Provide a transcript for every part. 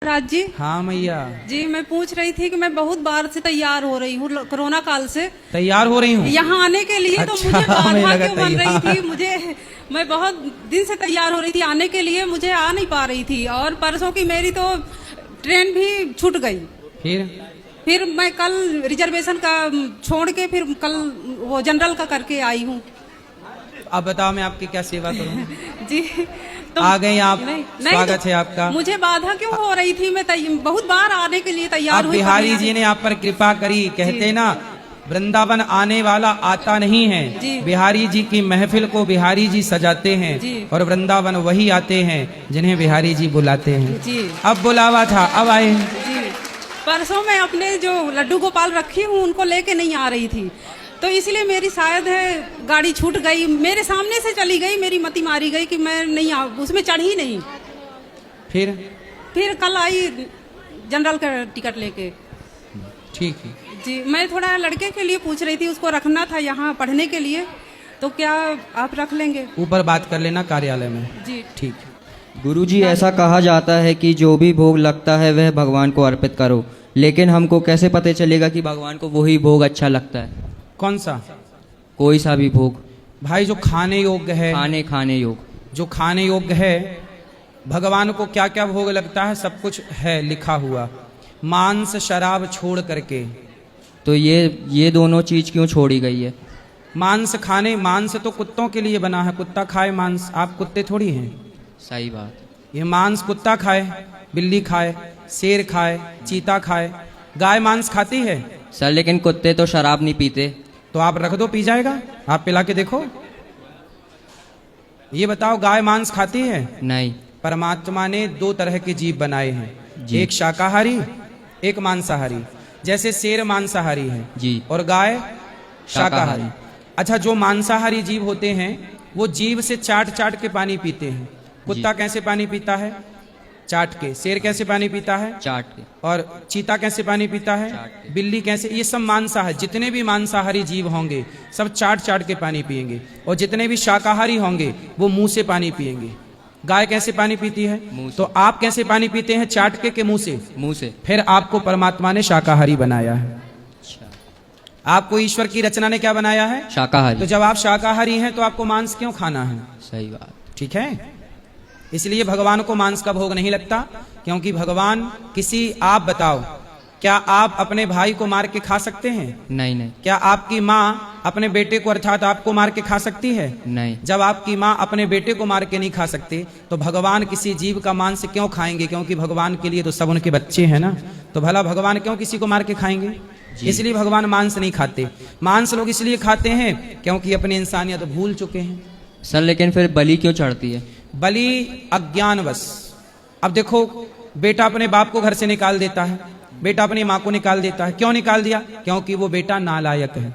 राज जी। हाँ मैया जी, मैं पूछ रही थी कि मैं बहुत बार से तैयार हो रही हूँ, कोरोना काल से तैयार हो रही हूँ यहाँ आने के लिए। अच्छा, तो मुझे हमें बाधा लगा क्यों बन रही तैयार। थी? मैं बहुत दिन से तैयार हो रही थी आने के लिए, मुझे आ नहीं पा रही थी। और परसों की मेरी तो ट्रेन भी छूट गई। फिर मैं कल रिजर्वेशन का छोड़ के फिर कल वो जनरल का करके आई हूँ। अब बताओ मैं आपकी क्या सेवा करूँ? जी तो आ गई आप, नहीं, स्वागत है आपका। मुझे बाधा क्यों हो रही थी? मैं बहुत बार आने के लिए तैयार अब हुई। बिहारी जी ने आप पर कृपा करी। कहते ना, वृंदावन आने वाला आता नहीं है, बिहारी जी की महफिल को बिहारी जी सजाते हैं और वृंदावन वही आते हैं जिन्हें बिहारी जी बुलाते हैं। जी अब बुलावा था, अब आए। जी परसों मैं अपने जो लड्डू गोपाल रखी हूँ उनको लेके नहीं आ रही थी, तो इसलिए मेरी शायद है गाड़ी छूट गई, मेरे सामने से चली गई, मेरी मति मारी गई कि मैं नहीं उसमें चढ़ी नहीं। फिर कल आई जनरल का टिकट लेके। ठीक है जी, मैं थोड़ा लड़के के लिए पूछ रही थी, उसको रखना था यहाँ पढ़ने के लिए, तो क्या आप रख लेंगे? ऊपर बात कर लेना कार्यालय में। जी ठीक। गुरुजी, ऐसा कहा जाता है कि जो भी भोग लगता है वह भगवान को अर्पित करो, लेकिन हमको कैसे पता चलेगा कि भगवान को वही भोग अच्छा लगता है? कौन सा? कोई सा भी भोग भाई, जो खाने योग्य है, खाने योग। जो खाने योग्य है, भगवान को क्या क्या भोग लगता है सब कुछ है लिखा हुआ, मांस शराब छोड़ करके। तो ये दोनों चीज क्यों छोड़ी गई है? मांस मांस तो कुत्तों के लिए बना है, कुत्ता खाए मांस, आप कुत्ते थोड़ी हैं। सही बात। ये मांस कुत्ता खाए, बिल्ली खाए, शेर खाए, चीता खाए, गाय मांस खाती है। सर, लेकिन कुत्ते तो शराब नहीं पीते। तो आप रख दो, पी जाएगा। आप पिला के देखो। ये बताओ, गाय मांस खाती है? नहीं। परमात्मा ने दो तरह के जीव बनाए हैं, एक शाकाहारी, एक मांसाहारी। जैसे शेर मांसाहारी है जी, और गाय शाकाहारी। अच्छा, जो मांसाहारी जीव होते हैं वो जीव से चाट चाट के पानी पीते हैं। कुत्ता कैसे पानी पीता है? चाट के। शेर कैसे पानी पीता है? चाट के। और चीता कैसे पानी पीता है? बिल्ली कैसे? ये सब मांसाहारी, जितने भी मांसाहारी जीव होंगे सब चाट चाट के पानी पिएंगे, और जितने भी शाकाहारी होंगे वो मुंह से पानी पिएंगे। गाय कैसे पानी पीती है? तो आप कैसे पानी पीते हैं? चाट के मुंह से? मुंह से। फिर आपको परमात्मा ने शाकाहारी बनाया है। अच्छा। आपको ईश्वर की रचना ने क्या बनाया है? शाकाहारी। तो जब आप शाकाहारी हैं तो आपको मांस क्यों खाना है? सही बात। ठीक है, इसलिए भगवान को मांस का भोग नहीं लगता, क्योंकि भगवान आप बताओ, क्या आप अपने भाई को मार के खा सकते हैं? नहीं। क्या आपकी माँ अपने बेटे को अर्थात आपको मार के खा सकती है? नहीं। जब आपकी माँ अपने बेटे को मार के नहीं खा सकते तो भगवान किसी जीव का मांस क्यों खाएंगे? क्योंकि भगवान के लिए तो सब उनके बच्चे हैं ना, तो भला भगवान क्यों किसी को मार के खाएंगे? इसलिए भगवान मांस नहीं खाते। मांस लोग इसलिए खाते हैं क्योंकि अपनी इंसानियत भूल चुके हैं। सर, लेकिन फिर बलि क्यों चढ़ती है? बलि अज्ञानवश। अब देखो, बेटा अपने बाप को घर से निकाल देता है, बेटा अपनी माँ को निकाल देता है। क्यों निकाल दिया? क्योंकि वो बेटा नालायक है।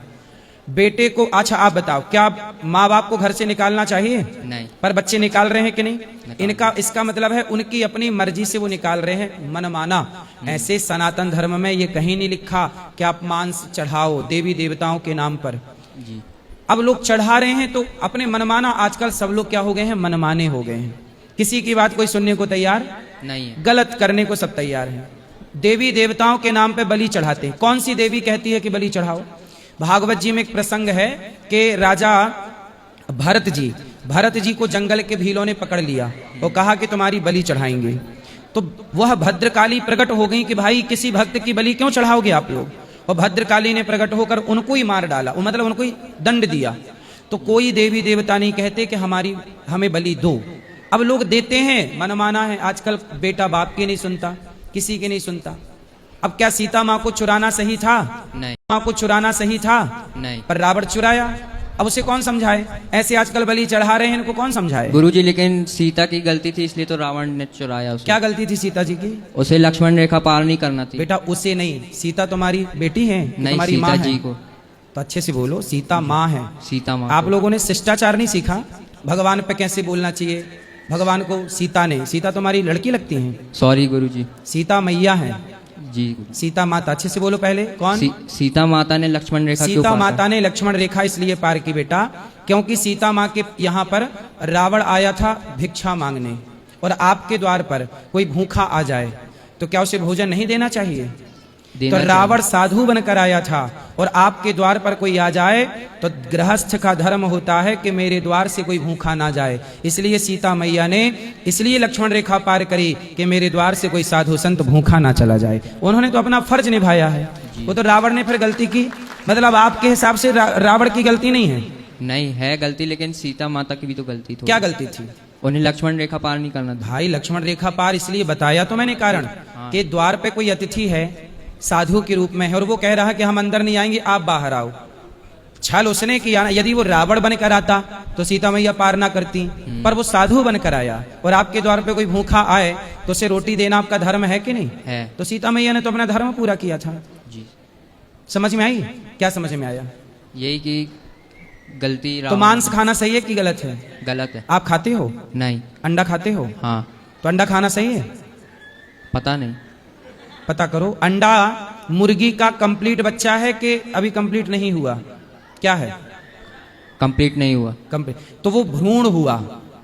बेटे को, अच्छा आप बताओ, क्या माँ बाप को घर से निकालना चाहिए? नहीं। पर बच्चे निकाल रहे हैं कि नहीं? इसका मतलब है उनकी अपनी मर्जी से वो निकाल रहे हैं, मनमाना। ऐसे सनातन धर्म में ये कहीं नहीं लिखा कि आप मांस चढ़ाओ देवी देवताओं के नाम पर। जी। अब लोग चढ़ा रहे हैं तो अपने मनमाना। आजकल सब लोग क्या हो गए हैं? मनमाने हो गए हैं। किसी की बात कोई सुनने को तैयार नहीं है, गलत करने को सब तैयार हैं। देवी देवताओं के नाम पे बलि चढ़ाते हैं। कौन सी देवी कहती है कि बलि चढ़ाओ? भागवत जी में एक प्रसंग है कि राजा भरत जी को जंगल के भीलों ने पकड़ लिया और कहा कि तुम्हारी बलि चढ़ाएंगे। तो वह भद्रकाली प्रकट हो गई कि भाई किसी भक्त की बलि क्यों चढ़ाओगे आप लोग? और भद्रकाली ने प्रकट होकर उनको ही मार डाला, मतलब उनको ही दंड दिया। तो कोई देवी देवता नहीं कहते कि हमें बलि दो। अब लोग देते हैं, मनमाना है। आजकल बेटा बाप की नहीं सुनता, किसी की नहीं सुनता। अब क्या सीता माँ को चुराना सही था? नहीं। माँ को चुराना सही था? नहीं। पर रावण चुराया। अब उसे कौन समझाए? ऐसे आजकल बलि चढ़ा रहे हैं, इनको कौन समझाए? गुरुजी, लेकिन सीता की गलती थी, इसलिए तो रावण ने चुराया उसे। क्या गलती थी सीता जी की? उसे लक्ष्मण रेखा पार नहीं करना थी। बेटा उसे नहीं, सीता तुम्हारी बेटी है, नहीं, तुम्हारी माँ सीता जी है। को। तो अच्छे से बोलो, सीता माँ है। सीता माँ। आप लोगों ने शिष्टाचार नहीं सीखा, भगवान पे कैसे बोलना चाहिए। भगवान को सीता ने, सीता तुम्हारी लड़की लगती है। सॉरी गुरुजी। सीता मैया है जी। सीता माता। अच्छे से बोलो पहले। कौन? सीता माता ने लक्ष्मण रेखा क्यों सीता पार माता ने लक्ष्मण रेखा इसलिए पार की बेटा, क्योंकि सीता माँ के यहाँ पर रावण आया था भिक्षा मांगने, और आपके द्वार पर कोई भूखा आ जाए तो क्या उसे भोजन नहीं देना चाहिए? देना तो रावण साधु बनकर आया था, और आपके द्वार पर कोई आ जाए तो गृहस्थ का धर्म होता है कि मेरे द्वार से कोई भूखा ना जाए। इसलिए सीता मैया ने इसलिए लक्ष्मण रेखा पार करी कि मेरे द्वार से कोई साधु संत भूखा ना चला जाए। उन्होंने तो अपना फर्ज निभाया है। वो तो रावण ने फिर गलती की, मतलब आपके हिसाब से रावण की गलती नहीं है? नहीं है गलती, लेकिन सीता माता की भी तो गलती थी। क्या गलती थी? उन्हें लक्ष्मण रेखा पार नहीं करना था। भाई लक्ष्मण रेखा पार इसलिए बताया तो मैंने कारण कि द्वार पे कोई अतिथि है, साधु के रूप में है, और वो कह रहा है कि हम अंदर नहीं आएंगे, आप बाहर आओ। छल उसने किया ना। यदि वो रावण बनकर आता तो सीता मैया पार ना करती, पर वो साधु बनकर आया, और आपके द्वार पे कोई भूखा आए तो उसे रोटी देना आपका धर्म है कि नहीं है। तो सीता मैया ने तो अपना धर्म पूरा किया था। जी समझ में आई? क्या समझ में आया? यही कि गलती तो मांस खाना सही है कि गलत है? गलत है। आप खाते हो? नहीं। अंडा खाते हो? हाँ। तो अंडा खाना सही है? पता नहीं। पता करो। अंडा मुर्गी का कंप्लीट बच्चा है कि अभी कंप्लीट नहीं हुआ? क्या है? कंप्लीट नहीं हुआ। कंप्लीट तो वो भ्रूण हुआ।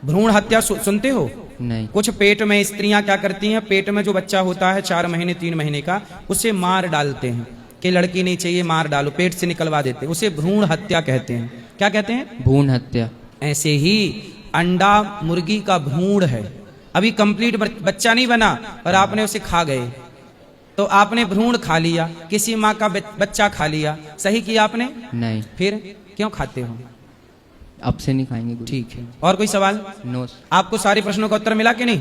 भ्रूण हत्या सुनते हो? नहीं। कुछ पेट में स्त्रियां क्या करती हैं, पेट में जो बच्चा होता है 4 महीने 3 महीने का, उसे मार डालते हैं कि लड़की नहीं चाहिए, मार डालो, पेट से निकलवा देते हैं। उसे भ्रूण हत्या कहते हैं। क्या कहते हैं? भ्रूण हत्या। ऐसे ही अंडा मुर्गी का भ्रूण है, अभी कंप्लीट बच्चा नहीं बना और आपने उसे खा गए, तो आपने भ्रूण खा लिया, किसी माँ का बच्चा खा लिया। सही किया आपने? नहीं। फिर क्यों खाते हो? अब से नहीं खाएंगे गुरु। ठीक है। और कोई सवाल? नो। आपको सारे प्रश्नों का उत्तर मिला कि नहीं?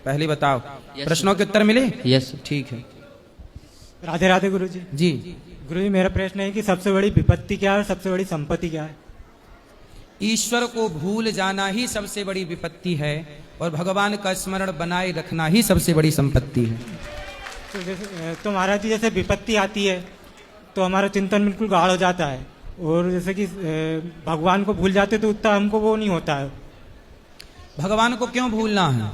पहले बताओ। प्रश्नों के उत्तर मिले? यस। ठीक है। राधे राधे गुरु जी। जी गुरु जी, मेरा प्रश्न है कि सबसे बड़ी विपत्ति क्या है और सबसे बड़ी संपत्ति क्या है? ईश्वर को भूल जाना ही सबसे बड़ी विपत्ति है, और भगवान का स्मरण बनाए रखना ही सबसे बड़ी संपत्ति है। तो महाराज जी, जैसे विपत्ति आती है तो हमारा चिंतन बिल्कुल गाढ़ हो जाता है, और जैसे कि भगवान को भूल जाते तो उतना हमको वो नहीं होता है। भगवान को क्यों भूलना है?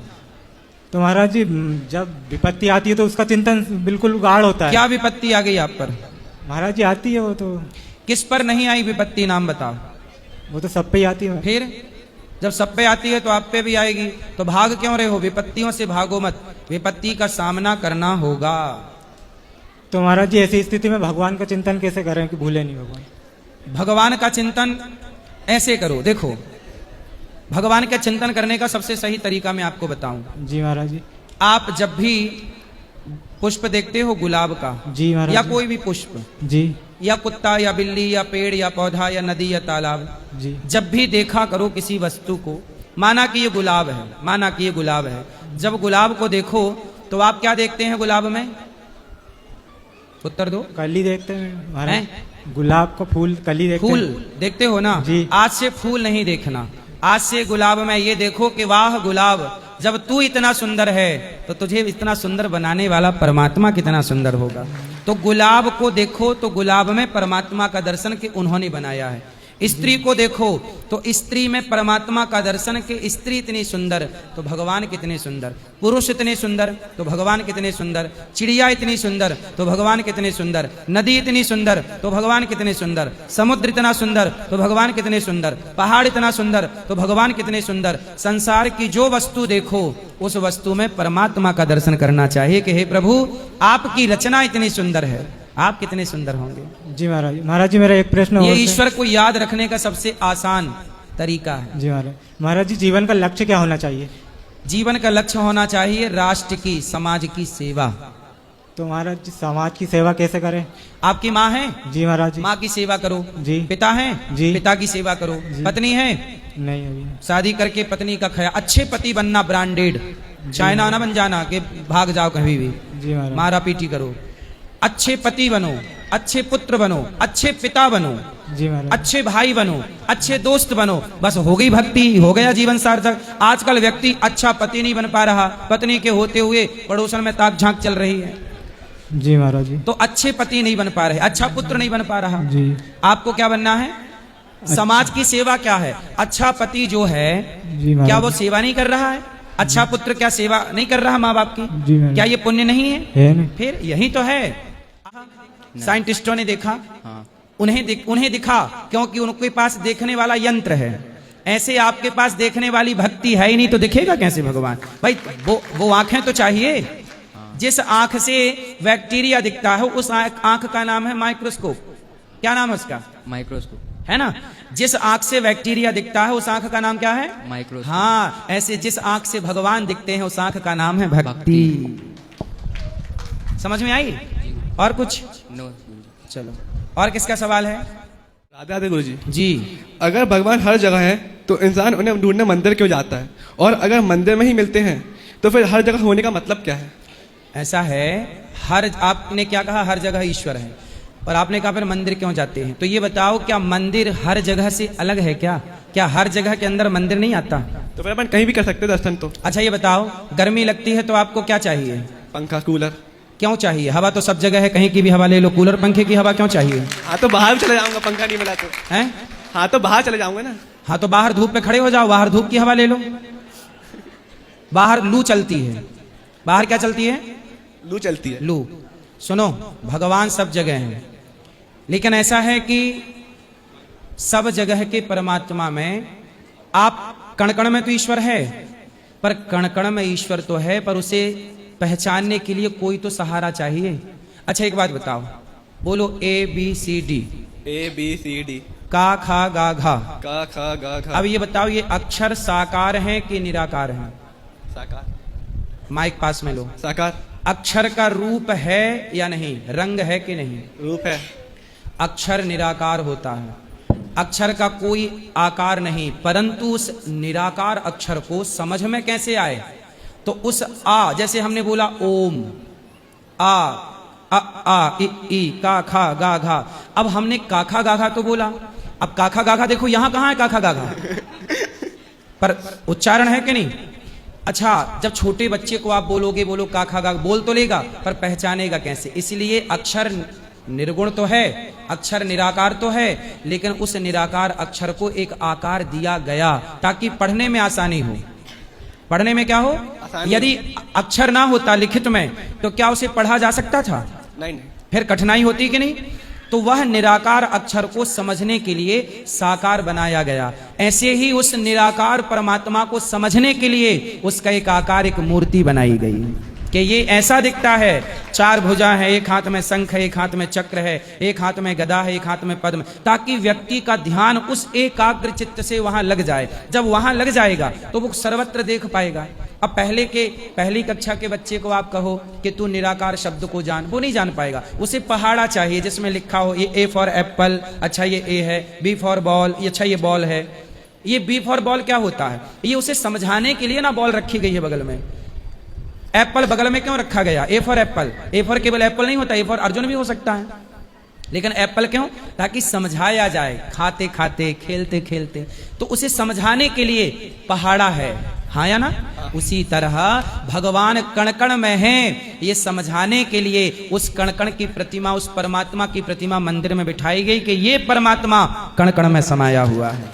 तो महाराज जी, जब विपत्ति आती है तो उसका चिंतन बिल्कुल गाढ़ होता है। क्या विपत्ति आ गई आप पर? महाराज जी, आती है वो तो। किस पर नहीं आई विपत्ति, नाम बताओ। वो तो सब पे ही आती है। फिर जब सब पे आती है तो आप पे भी आएगी, तो भाग क्यों रहे हो? विपत्तियों से भागो मत, विपत्ति का सामना करना होगा। तो महाराज जी, ऐसी स्थिति में भगवान का चिंतन कैसे करें कि भूले नहीं भगवान? भगवान का चिंतन ऐसे करो, देखो भगवान का चिंतन करने का सबसे सही तरीका मैं आपको बताऊं। जी महाराज जी। आप जब भी पुष्प देखते हो गुलाब का, जी महाराज या जी। कोई भी पुष्प, जी या कुत्ता या बिल्ली या पेड़ या पौधा या नदी या तालाब, जी। जब भी देखा करो किसी वस्तु को, माना कि ये गुलाब है, माना कि ये गुलाब है, जब गुलाब को देखो तो आप क्या देखते हैं गुलाब में? उत्तर दो। कली देखते हैं महाराज। गुलाब का फूल, कली देखते फूल हैं। देखते हो ना? जी। आज से फूल नहीं देखना, आज से गुलाब में ये देखो कि वाह गुलाब, जब तू इतना सुंदर है तो तुझे इतना सुंदर बनाने वाला परमात्मा कितना सुंदर होगा। तो गुलाब को देखो तो गुलाब में परमात्मा का दर्शन कि उन्होंने बनाया है। स्त्री को देखो तो स्त्री में परमात्मा का दर्शन कि स्त्री इतनी सुंदर तो भगवान कितने सुंदर, पुरुष इतने सुंदर तो भगवान कितने सुंदर, चिड़िया इतनी सुंदर तो भगवान कितने सुंदर, नदी इतनी सुंदर तो भगवान कितने सुंदर, समुद्र इतना सुंदर तो भगवान कितने सुंदर, पहाड़ इतना सुंदर तो भगवान कितने सुंदर। संसार की जो वस्तु देखो उस वस्तु में परमात्मा का दर्शन करना चाहिए कि हे प्रभु आपकी रचना इतनी सुंदर है, आप कितने सुंदर होंगे। जी महाराज। महाराज जी, मेरा एक प्रश्न ये और है। ईश्वर को याद रखने का सबसे आसान तरीका है। जी महाराज। महाराज जी, जीवन का लक्ष्य क्या होना चाहिए? जीवन का लक्ष्य होना चाहिए राष्ट्र की, समाज की सेवा। तो महाराज जी, समाज की सेवा कैसे करें? आपकी माँ है? जी महाराज जी। माँ की सेवा करो। जी। पिता है? जी। पिता की सेवा करो। जी। पत्नी है? नहीं अभी। शादी करके पत्नी का ख्याल, अच्छे पति बनना, ब्रांडेड, चाइना ना बन जाना कि भाग जाओ कभी भी, जी महाराज। मारा पीटी करो। अच्छे पति बनो, अच्छे पुत्र बनो, अच्छे पिता बनो, जी महाराज। अच्छे भाई बनो, अच्छे दोस्त बनो, बस हो गई भक्ति, हो गया जीवन सार्थक। आजकल व्यक्ति अच्छा पति नहीं बन पा रहा, पत्नी के होते हुए पड़ोसन में ताक झांक चल रही है। जी महाराज जी। तो अच्छे पति नहीं बन पा रहे, अच्छा पुत्र नहीं बन पा रहा। जी। आपको क्या बनना है? समाज की सेवा क्या है? अच्छा पति जो है जी महाराज। क्या वो सेवा नहीं कर रहा है? अच्छा पुत्र क्या सेवा नहीं कर रहा माँ बाप की? जी महाराज। क्या ये पुण्य नहीं है? है नहीं। फिर यही तो है। साइंटिस्टों ने देखा, हाँ। उन्हें दिखा क्योंकि उनके पास देखने वाला यंत्र है। ऐसे आपके पास देखने वाली भक्ति है ही नहीं तो दिखेगा कैसे भगवान? भाई वो आंखें तो चाहिए। जिस आंख से बैक्टीरिया दिखता है उस आंख का नाम है माइक्रोस्कोप। क्या नाम है उसका? माइक्रोस्कोप। है ना? जिस आंख से बैक्टीरिया दिखता है उस आंख का नाम क्या है? माइक्रोस्कोप। हाँ, ऐसे जिस आंख से भगवान दिखते हैं उस आंख का नाम है भक्ति। समझ में आई? और कुछ? नो। चलो, और किसका सवाल है? राधे राधे गुरुजी। जी। अगर भगवान हर जगह है तो इंसान उन्हें ढूंढने मंदिर क्यों जाता है, और अगर मंदिर में ही मिलते हैं तो फिर हर जगह होने का मतलब क्या है? ऐसा है, आपने क्या कहा? हर जगह ईश्वर है, और आपने कहा फिर मंदिर क्यों जाते हैं? तो ये बताओ, क्या मंदिर हर जगह से अलग है क्या? क्या हर जगह के अंदर मंदिर नहीं आता? तो फिर अपन कहीं भी कर सकते हैं दर्शन तो। अच्छा ये बताओ, गर्मी लगती है तो आपको क्या चाहिए? पंखा, कूलर। क्यों चाहिए? हवा तो सब जगह है, कहीं की भी हवा ले लो। कूलर पंखे की हवा क्यों चाहिए? हाँ तो बाहर चले जाऊंगा, पंखा नहीं मिला तो। हैं? हाँ तो बाहर चले जाऊंगा ना। हाँ तो बाहर धूप पे खड़े हो जाओ, बाहर धूप की हवा ले लो। बाहर लू चलती है। बाहर क्या चलती है? लू चलती है। लू। सुनो, भगवान सब जगह है, लेकिन ऐसा है कि सब जगह के परमात्मा में आप कण कण में तो ईश्वर है, पर कण कण में ईश्वर तो है, पर उसे पहचानने के लिए कोई तो सहारा चाहिए। अच्छा एक बात बताओ, बोलो ABCD। ABCD। का खा गा घा। का खा गा घा। अब ये बताओ, ये अक्षर साकार हैं कि निराकार हैं? साकार। माइक पास में लो। साकार। अक्षर का रूप है या नहीं? रंग है कि नहीं? रूप है। अक्षर निराकार होता है, अक्षर का कोई आकार नहीं, परंतु उस निराकार अक्षर को समझ में कैसे आए? तो उस आ, जैसे हमने बोला ओम, आ ई का खा गा घा, अब हमने काखा गाघा तो बोला, अब काखा गाघा देखो यहां कहां है काखा गाघा? पर उच्चारण है कि नहीं? अच्छा, जब छोटे बच्चे को आप बोलोगे बोलो काखा गा, बोल तो लेगा, पर पहचानेगा कैसे? इसलिए अक्षर निर्गुण तो है, अक्षर निराकार तो है, लेकिन उस निराकार अक्षर को एक आकार दिया गया ताकि पढ़ने में आसानी हो। पढ़ने में क्या हो? यदि अक्षर ना होता लिखित में तो क्या उसे पढ़ा जा सकता था? नहीं। फिर कठिनाई होती कि नहीं? तो वह निराकार अक्षर को समझने के लिए साकार बनाया गया। ऐसे ही उस निराकार परमात्मा को समझने के लिए उसका एक आकार, एक मूर्ति बनाई गई कि ये ऐसा दिखता है, 4 भुजा है, एक हाथ में शंख है, एक हाथ में चक्र है, एक हाथ में गदा है, एक हाथ में पद्म, ताकि व्यक्ति का ध्यान उस एकाग्र चित्त से वहां लग जाए। जब वहां लग जाएगा तो वो सर्वत्र देख पाएगा। अब पहली कक्षा के बच्चे को आप कहो कि तू निराकार शब्द को जान, वो नहीं जान पाएगा। उसे पहाड़ा चाहिए जिसमें लिखा हो ये A फॉर एप्पल, अच्छा ये A है, B फॉर बॉल, अच्छा ये बॉल है। ये B फॉर बॉल क्या होता है? ये उसे समझाने के लिए ना बॉल रखी गई है बगल में। एप्पल बगल में क्यों रखा गया? A for Apple. A for केवल एप्पल नहीं होता, A फॉर अर्जुन भी हो सकता है, लेकिन एप्पल क्यों? ताकि समझाया जाए, खाते खाते, खेलते खेलते, तो उसे समझाने के लिए पहाड़ा है। हाँ या ना? उसी तरह भगवान कण कण में है, ये समझाने के लिए उस कण कण की प्रतिमा, उस परमात्मा की प्रतिमा मंदिर में बिठाई गई कि ये परमात्मा कण कण में समाया हुआ है।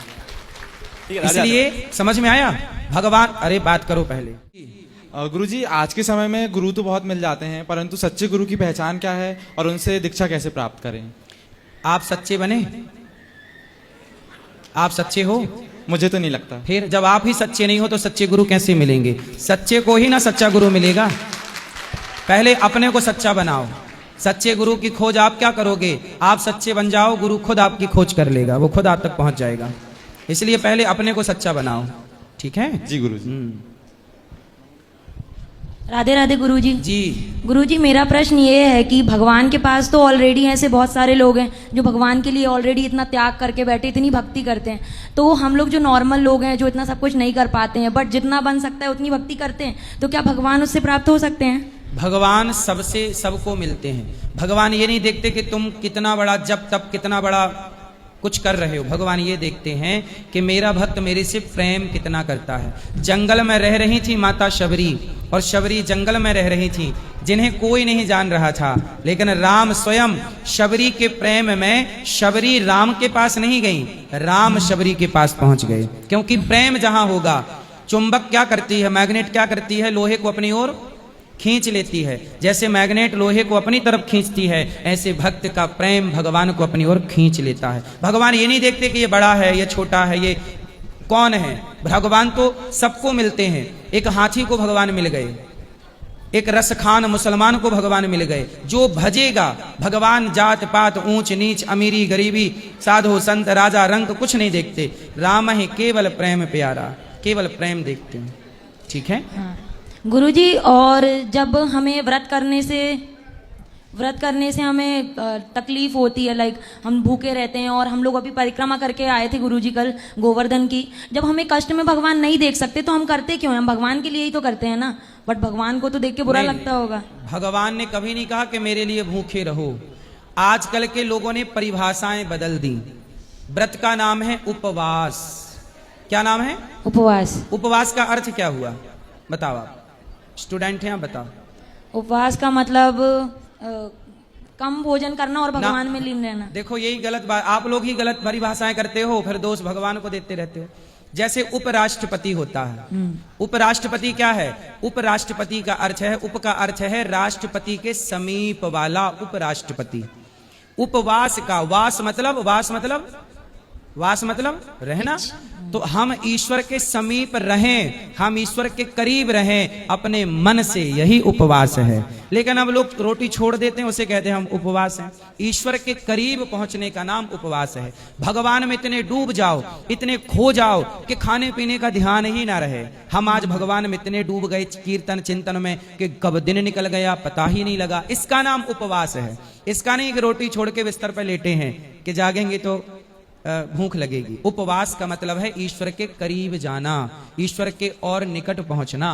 इसलिए समझ में आया? भगवान, अरे बात करो पहले। गुरुजी, आज के समय में गुरु तो बहुत मिल जाते हैं, परंतु सच्चे गुरु की पहचान क्या है और उनसे दीक्षा कैसे प्राप्त करें? आप सच्चे बने? आप सच्चे हो? मुझे तो नहीं लगता। फिर जब आप ही सच्चे नहीं हो तो सच्चे गुरु कैसे मिलेंगे? सच्चे को ही ना सच्चा गुरु मिलेगा। पहले अपने को सच्चा बनाओ। सच्चे गुरु की खोज आप क्या करोगे? आप सच्चे बन जाओ, गुरु खुद आपकी खोज कर लेगा, वो खुद आप तक पहुंच जाएगा। इसलिए पहले अपने को सच्चा बनाओ। ठीक है जी गुरुजी। राधे राधे गुरुजी। जी। गुरुजी, मेरा प्रश्न ये है कि भगवान के पास तो ऑलरेडी ऐसे बहुत सारे लोग हैं जो भगवान के लिए ऑलरेडी इतना त्याग करके बैठे, इतनी भक्ति करते हैं, तो हम लोग जो नॉर्मल लोग हैं जो इतना सब कुछ नहीं कर पाते हैं, बट जितना बन सकता है उतनी भक्ति करते हैं, तो क्या भगवान उससे प्राप्त हो सकते हैं? भगवान सबसे सबको मिलते हैं। भगवान ये नहीं देखते कि तुम कितना बड़ा जब तब कितना बड़ा कुछ कर रहे हो। भगवान ये देखते हैं कि मेरा भक्त मेरे से प्रेम कितना करता है। जंगल में रह रही थी माता शबरी, और शबरी जंगल में रह रही थी, जिन्हें कोई नहीं जान रहा था, लेकिन राम स्वयं शबरी के प्रेम में, शबरी राम के पास नहीं गई, राम शबरी के पास पहुंच गए। क्योंकि प्रेम जहां होगा, चुंबक क्या करती है, मैग्नेट क्या करती है, लोहे को अपनी ओर खींच लेती है। जैसे मैग्नेट लोहे को अपनी तरफ खींचती है, ऐसे भक्त का प्रेम भगवान को अपनी ओर खींच लेता है। भगवान ये नहीं देखते कि ये बड़ा है, ये छोटा है, ये कौन है। भगवान तो सबको मिलते हैं। एक हाथी को भगवान मिल गए, एक रसखान मुसलमान को भगवान मिल गए। जो भजेगा भगवान, जात पात ऊंच नीच अमीरी गरीबी साधु संत राजा रंग कुछ नहीं देखते, राम है केवल प्रेम प्यारा, केवल प्रेम देखते हैं। ठीक है हाँ गुरुजी, और जब हमें व्रत करने से हमें तकलीफ होती है, लाइक हम भूखे रहते हैं, और हम लोग अभी परिक्रमा करके आए थे गुरुजी कल गोवर्धन की, जब हमें कष्ट में भगवान नहीं देख सकते तो हम करते क्यों हैं? हम भगवान के लिए ही तो करते हैं ना, बट भगवान को तो देख के बुरा नहीं, लगता होगा। भगवान ने कभी नहीं कहा कि मेरे लिए भूखे रहो। आजकल के लोगों ने परिभाषाएं बदल दी। व्रत का नाम है उपवास। क्या नाम है? उपवास। उपवास का अर्थ क्या हुआ बताओ, आप स्टूडेंट हैं, आप बताओ। उपवास का मतलब कम भोजन करना और भगवान में लीन रहना। देखो यही गलत बात, आप लोग ही गलत परिभाषाएं करते हो, फिर दोष भगवान को देते रहते हो। जैसे उपराष्ट्रपति होता है, उपराष्ट्रपति क्या है? उपराष्ट्रपति का अर्थ है, उप का अर्थ है राष्ट्रपति के समीप वाला उपराष्ट्रपति। उपवास का वास मतलब रहना। तो हम ईश्वर के समीप रहें, हम ईश्वर के करीब रहें अपने मन से, यही उपवास है। लेकिन अब लोग रोटी छोड़ देते हैं, उसे कहते हैं हम उपवास हैं। ईश्वर के करीब पहुंचने का नाम उपवास है। भगवान में इतने डूब जाओ, इतने खो जाओ कि खाने पीने का ध्यान ही ना रहे। हम आज भगवान में इतने डूब गए कीर्तन चिंतन में कि कब दिन निकल गया पता ही नहीं लगा। इसका नाम उपवास है। इसका नहीं कि रोटी छोड़ के बिस्तर पर लेटे हैं कि जागेंगे तो भूख लगेगी। उपवास का मतलब है ईश्वर के करीब जाना, ईश्वर के और निकट पहुंचना।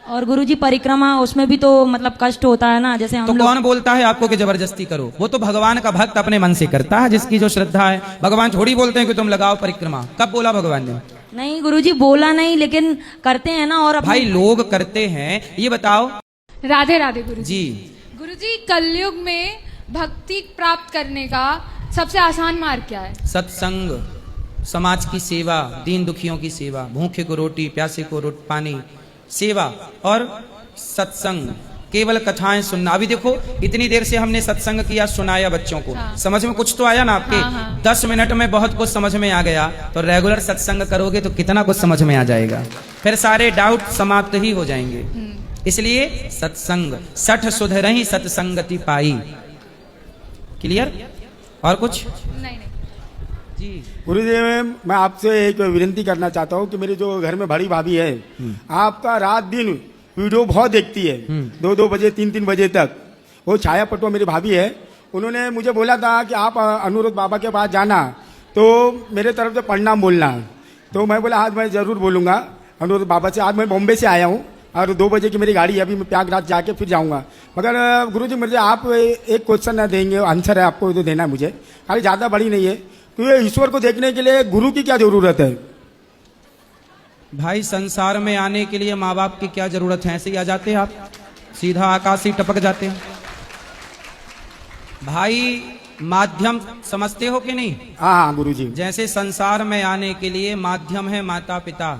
और गुरुजी परिक्रमा, उसमें भी तो मतलब कष्ट होता है ना, जैसे हम तो कौन बोलता है आपको कि जबरदस्ती करो? वो तो भगवान का भक्त अपने मन से करता है, जिसकी जो श्रद्धा है। भगवान थोड़ी बोलते हैं कि तुम लगाओ परिक्रमा। कब बोला भगवान ने? नहीं गुरुजी, बोला नहीं, लेकिन करते हैं ना। और भाई लोग करते हैं, ये बताओ। राधे राधे गुरुजी। जी गुरुजी, कलयुग में भक्ति प्राप्त करने का सबसे आसान मार्ग क्या है? सत्संग, समाज की सेवा, दीन दुखियों की सेवा, भूखे को रोटी, प्यासे को पानी, सेवा और सत्संग। केवल कथाएं सुनना। अभी देखो इतनी देर से हमने सत्संग किया, सुनाया बच्चों को। हाँ। समझ में कुछ तो आया ना आपके? हाँ। 10 मिनट में बहुत कुछ समझ में आ गया। तो रेगुलर सत्संग करोगे तो कितना कुछ समझ में आ जाएगा, फिर सारे डाउट समाप्त ही हो जाएंगे। इसलिए सत्संग, सठ सुधरहि सत्संगति पाई। क्लियर? और कुछ नहीं जी? गुरुजी, मैं आपसे एक विनती करना चाहता हूँ कि मेरे जो घर में बड़ी भाभी है, आपका रात दिन वीडियो बहुत देखती है, 2-2 बजे 3-3 बजे तक। वो छाया पटवा मेरी भाभी है, उन्होंने मुझे बोला था कि आप अनुरुद्ध बाबा के पास जाना तो मेरे तरफ से प्रणाम बोलना। तो मैं बोला आज मैं जरूर बोलूँगा अनुरुद्ध बाबा से। आज मैं बॉम्बे से आया हूँ और 2 बजे की मेरी गाड़ी है, अभी मैं प्रयागराज जाके फिर जाऊंगा। मगर गुरुजी मुझे आप एक क्वेश्चन देंगे, आंसर है आपको तो देना है मुझे, खाली ज़्यादा बड़ी नहीं है। तो ये ईश्वर को देखने के लिए गुरु की क्या जरूरत है? भाई संसार में आने के लिए माँ बाप की क्या जरूरत है? ऐसे ही आ जाते हैं आप, सीधा आकाश ही टपक जाते हैं। भाई माध्यम समझते हो कि नहीं? हाँ गुरुजी। जैसे संसार में आने के लिए माध्यम है माता पिता,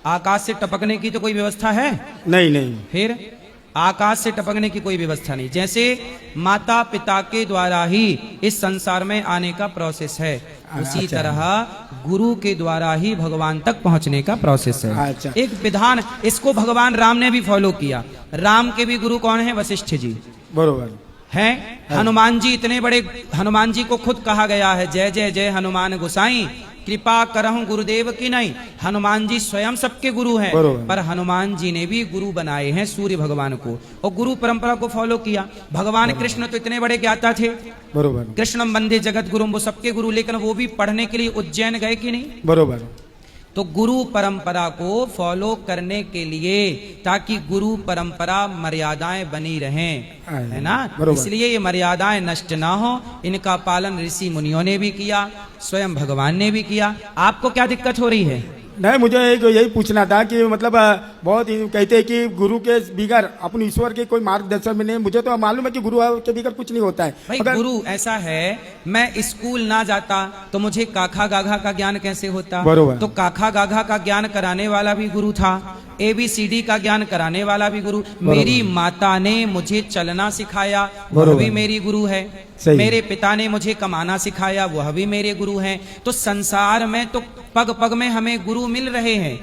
आकाश से टपकने की तो कोई व्यवस्था है नहीं। फिर आकाश से टपकने की कोई व्यवस्था नहीं। जैसे माता पिता के द्वारा ही इस संसार में आने का प्रोसेस है, उसी तरह गुरु के द्वारा ही भगवान तक पहुंचने का प्रोसेस है। अच्छा। एक विधान, इसको भगवान राम ने भी फॉलो किया। राम के भी गुरु कौन है? वशिष्ठ जी बरोबर हैं। हनुमान जी इतने बड़े, हनुमान जी को खुद कहा गया है जय जय जय हनुमान गोसाई, कृपा करहूं गुरुदेव की नहीं। हनुमान जी स्वयं सबके गुरु हैं, पर हनुमान जी ने भी गुरु बनाए हैं सूर्य भगवान को, और गुरु परंपरा को फॉलो किया। भगवान कृष्ण तो इतने बड़े ज्ञाता थे, बरोबर, कृष्णम वंदे जगत गुरु, वो सबके गुरु, लेकिन वो भी पढ़ने के लिए उज्जैन गए कि नहीं? बरोबर। तो गुरु परंपरा को फॉलो करने के लिए, ताकि गुरु परंपरा मर्यादाएं बनी रहें, है ना? इसलिए ये मर्यादाएं नष्ट ना हो, इनका पालन ऋषि मुनियों ने भी किया, स्वयं भगवान ने भी किया। आपको क्या दिक्कत हो रही है? नहीं, मुझे एक यही पूछना था कि मतलब बहुत कहते हैं कि गुरु के बिगर अपने ईश्वर के कोई मार्गदर्शन में नहीं। मुझे तो मालूम है कि गुरु के बिगर कुछ नहीं होता है। भाई गुरु ऐसा है, मैं स्कूल ना जाता तो मुझे काखा गाघा का ज्ञान कैसे होता? बरोबर। तो काखा गाघा का ज्ञान कराने वाला भी गुरु था, ABCD का ज्ञान कराने वाला भी गुरु। मेरी माता ने मुझे चलना सिखाया, वह भी मेरी गुरु है। मेरे पिता ने मुझे कमाना सिखाया, वह भी मेरे गुरु हैं। तो संसार में तो पग पग में हमें गुरु मिल रहे हैं।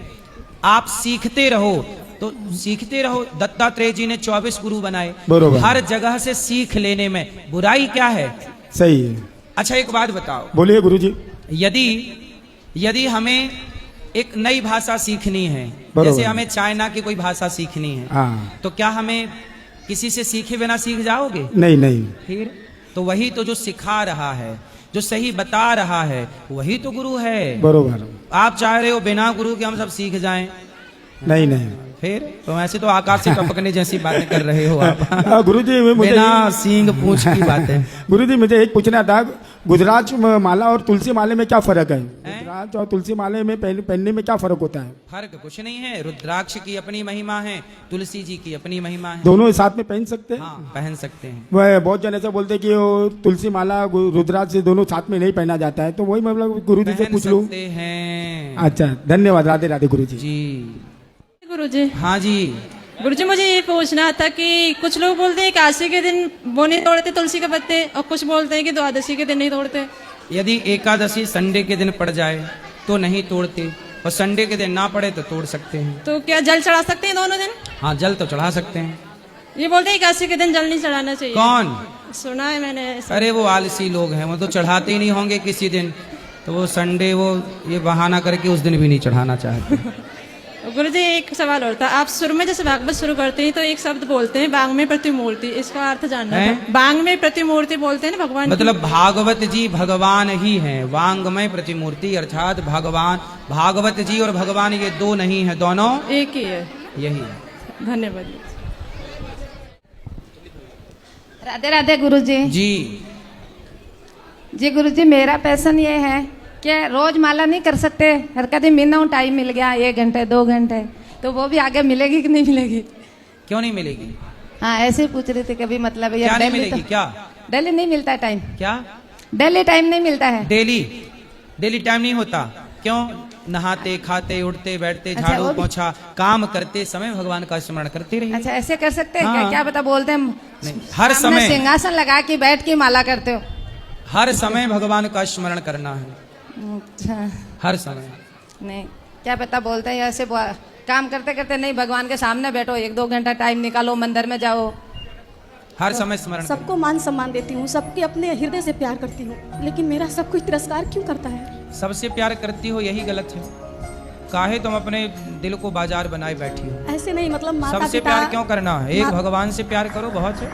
आप सीखते रहो, तो सीखते रहो। दत्तात्रेय जी ने 24 गुरु बनाए, बरोबर। हर जगह से सीख लेने में बुराई क्या है? सही है। अच्छा एक बात बताओ, बोलिए गुरुजी। यदि हमें एक नई भाषा सीखनी है, बरोबर। जैसे हमें चाइना की कोई भाषा सीखनी है, हाँ, तो क्या हमें किसी से सीखे बिना सीख जाओगे? नहीं नहीं, फिर तो वही तो जो सिखा रहा है, जो सही बता रहा है, वही तो गुरु है। बरोबर। आप चाह रहे हो बिना गुरु के हम सब सीख जाएं, नहीं नहीं। फिर तो ऐसे तो आकाश से टपकने जैसी बातें कर रहे हो आप। गुरुजी मुझे बिना सींग पूंछ की बातें। गुरुजी मुझे एक पूछना था, गुजरात माला और तुलसी माले में क्या फर्क है? गुजरात और तुलसी माले में पहनने में क्या फर्क होता है? फर्क कुछ नहीं है, रुद्राक्ष की अपनी महिमा है, तुलसी जी की अपनी महिमा है। दोनों साथ में पहन सकते हैं? हाँ पहन सकते हैं। वह बहुत जन ऐसा बोलते हैं कि वो तुलसी माला रुद्राक्ष से दोनों साथ में नहीं पहना जाता है, तो वही मतलब गुरुजी से पहन पूछ लूं। सकते हैं। अच्छा, धन्यवाद। राधे राधे गुरुजी। जी गुरुजी। हाँ जी। गुरुजी मुझे ये पूछना था कि कुछ लोग बोलते हैं एकादशी के दिन वो नहीं तोड़ते तुलसी के पत्ते, और कुछ बोलते हैं कि द्वादशी के दिन नहीं तोड़ते। यदि एकादशी संडे के दिन पड़ जाए तो नहीं तोड़ते, और संडे के दिन ना पड़े तो तोड़ सकते हैं। तो क्या जल चढ़ा सकते हैं दोनों दिन? हाँ जल तो चढ़ा सकते हैं। ये बोलते हैं एकादशी के दिन जल नहीं चढ़ाना चाहिए। कौन? सुना है मैंने ऐसा। अरे वो आलसी लोग हैं, वो तो चढ़ाते ही नहीं होंगे किसी दिन, तो वो संडे वो ये बहाना करके उस दिन भी नहीं चढ़ाना चाहते। गुरुजी एक सवाल और था, आप शुरू में जैसे भागवत शुरू करते हैं तो एक शब्द बोलते हैं बांग में प्रतिमूर्ति, इसका अर्थ जानना था। बांग में प्रतिमूर्ति बोलते हैं ना भगवान, मतलब भागवत जी भगवान ही हैं, वांगमय प्रतिमूर्ति अर्थात भगवान। भागवत जी और भगवान ये दो नहीं है, दोनों एक ही है। यही है। धन्यवाद राधे राधे गुरुजी। जी गुरुजी मेरा पैसन ये है कि रोज माला नहीं कर सकते, हर कभी मिनट टाइम मिल गया 1 घंटे 2 घंटे, तो वो भी आगे मिलेगी कि नहीं मिलेगी? क्यों नहीं मिलेगी? हाँ ऐसे ही पूछ रही थी कभी, मतलब क्या नहीं मिलेगी? क्या डेली नहीं मिलता टाइम? क्या डेली टाइम नहीं मिलता है? डेली टाइम नहीं होता? क्यों? नहाते खाते उठते बैठते अच्छा, झाड़ू वो भी- पोछा काम करते समय भगवान का स्मरण करते रहिए। अच्छा ऐसे कर सकते हैं? हाँ। क्या पता बोलते हैं नहीं, हर सामने समय सिंहासन लगा के बैठ के माला करते हो? हर समय भगवान का स्मरण करना है, अच्छा हर समय। नहीं, क्या पता बोलते हैं ऐसे काम करते करते, नहीं भगवान के सामने बैठो 1-2 घंटा टाइम निकालो, मंदिर में जाओ, हर समय स्मरण सबको मान सम्मान देती हूँ, सबके अपने हृदय से प्यार करती हूँ, लेकिन मेरा सब कुछ तिरस्कार क्यों करता है? सबसे प्यार करती हो यही गलत है। काहे तुम अपने दिल को बाजार बनाए बैठी हो? ऐसे नहीं, मतलब माता सबसे पिता प्यार क्यों करना है? एक भगवान से प्यार करो, बहुत है।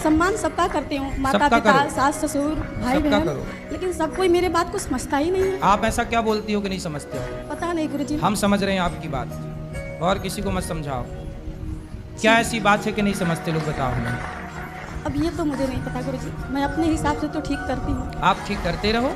सम्मान सबका करती हूँ, माता सबका पिता करो। सास ससुर भाई सबका बहन, करो। लेकिन सब कोई मेरे बात को समझता ही नहीं है। आप ऐसा क्या बोलती हो कि नहीं समझते हो? पता नहीं गुरुजी। हम समझ रहे हैं आपकी बात, और किसी को मत समझाओ। क्या ऐसी बात है कि नहीं समझते लोग, बताओ हमें। अब ये तो मुझे नहीं पता गुरुजी, मैं अपने हिसाब से तो ठीक करती हूँ। आप ठीक करते रहो।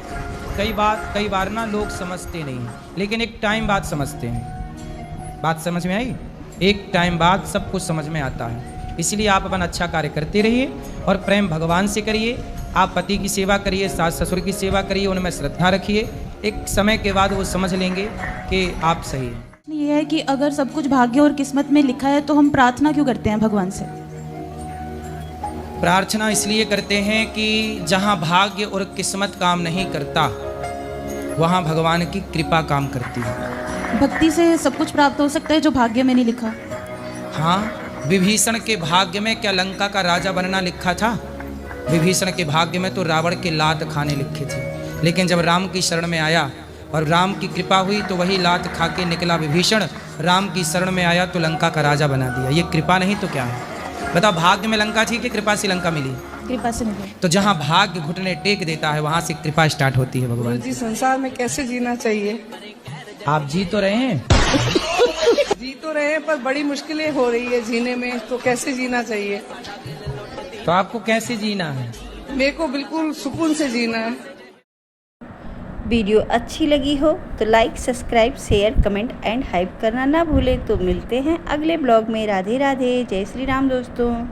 कई बार ना लोग समझते नहीं हैं, लेकिन एक टाइम बाद समझते हैं। बात समझ में आई? एक टाइम बाद सब कुछ समझ में आता है। इसलिए आप अपन अच्छा कार्य करते रहिए और प्रेम भगवान से करिए। आप पति की सेवा करिए, सास ससुर की सेवा करिए, उनमें श्रद्धा रखिए। एक समय के बाद वो समझ लेंगे कि आप सही हैं। ये है कि अगर सब कुछ भाग्य और किस्मत में लिखा है तो हम प्रार्थना क्यों करते हैं भगवान से? प्रार्थना इसलिए करते हैं कि जहाँ भाग्य और किस्मत काम नहीं करता वहाँ भगवान की कृपा काम करती है। भक्ति से सब कुछ प्राप्त हो सकता है जो भाग्य में नहीं लिखा। हाँ, विभीषण के भाग्य में क्या लंका का राजा बनना लिखा था? विभीषण के भाग्य में तो रावण के लात खाने लिखे थे, लेकिन जब राम की शरण में आया और राम की कृपा हुई तो वही लात खा के निकला विभीषण। राम की शरण में आया तो लंका का राजा बना दिया। ये कृपा नहीं तो क्या है? बताओ, भाग्य में लंका थी कि कृपा से लंका मिली? कृपा से मिली। तो जहाँ भाग्य घुटने टेक देता है वहाँ से कृपा स्टार्ट होती है भगवान जी। संसार में कैसे जीना चाहिए? आप जी तो रहे हैं, जी तो रहे हैं, पर बड़ी मुश्किलें हो रही है जीने में, तो कैसे जीना चाहिए? तो आपको कैसे जीना है? मेरे को बिल्कुल सुकून से जीना है। वीडियो अच्छी लगी हो तो like, subscribe, share, comment and hype करना ना भूलें। तो मिलते हैं अगले ब्लॉग में। राधे राधे, जय श्री राम दोस्तों।